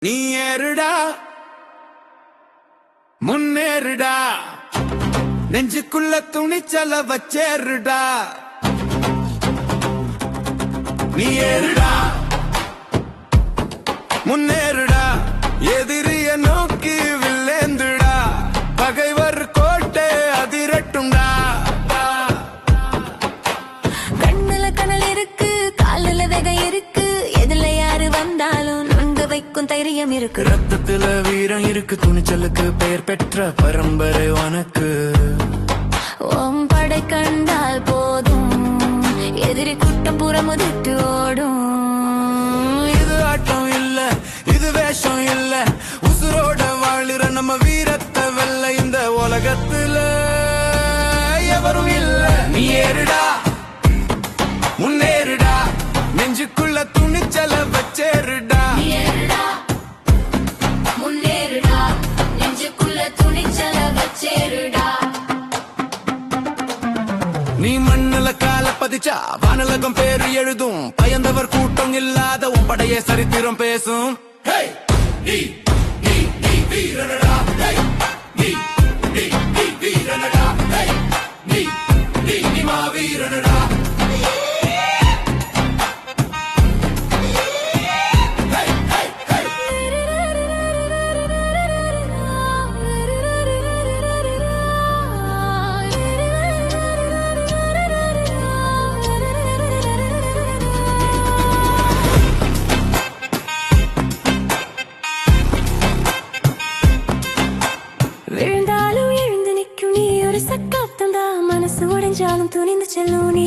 நீ ஏறுடா முன்னேறுடா நெஞ்சுக்குள்ள துணிச்சல வச்சேருடா நீ ஏறுடா முன்னேறுடா எதிரிய நோக்கி வில்லேந்துடா பகைவர் கோட்டை அதிரட்டும்டா கண்ணுல கனல் இருக்கு காலில வெகை இருக்கு எதுல யாரு வந்தாலும் நொங்க வைக்கும் தைரியம் இருக்கு ரத்தத்துல வீரம் இருக்கு துணிச்சலுக்கு பெயர் பெற்ற பரம்பரை உனக்கு ஓம் படை கண்டால் போதும் எதிரி கூட்டம் புறமுதிட்டு ஓடும் இது ஆட்டம் இல்ல இது வேஷம் இல்ல உசுரோட வாழிற நம்ம வீரத்தை வெல்ல இந்த உலகத்துல எவரும் இல்ல நீ ஏறுடா முன்னேறுடா நெஞ்சுக்குள்ள துணிச்சல வச்சேருடா முன்னேறுடா நெஞ்சுக்குள்ள துணிச்சல வச்சேருடா நீ மண்ணுல கால பதிச்சா வானலகம் பேரு எழுதும் பயந்தவர் கூட்டம் இல்லாத உன் படைய சரித்திரம் பேசும் வீரனடா வீரனடா வீரனடா விழுந்தாலும் எழுந்து நிற்கும் நீ ஒரு சக்காப்தம் தான் மனசு உடைஞ்சாலும் துணிந்து செல்லும் நீ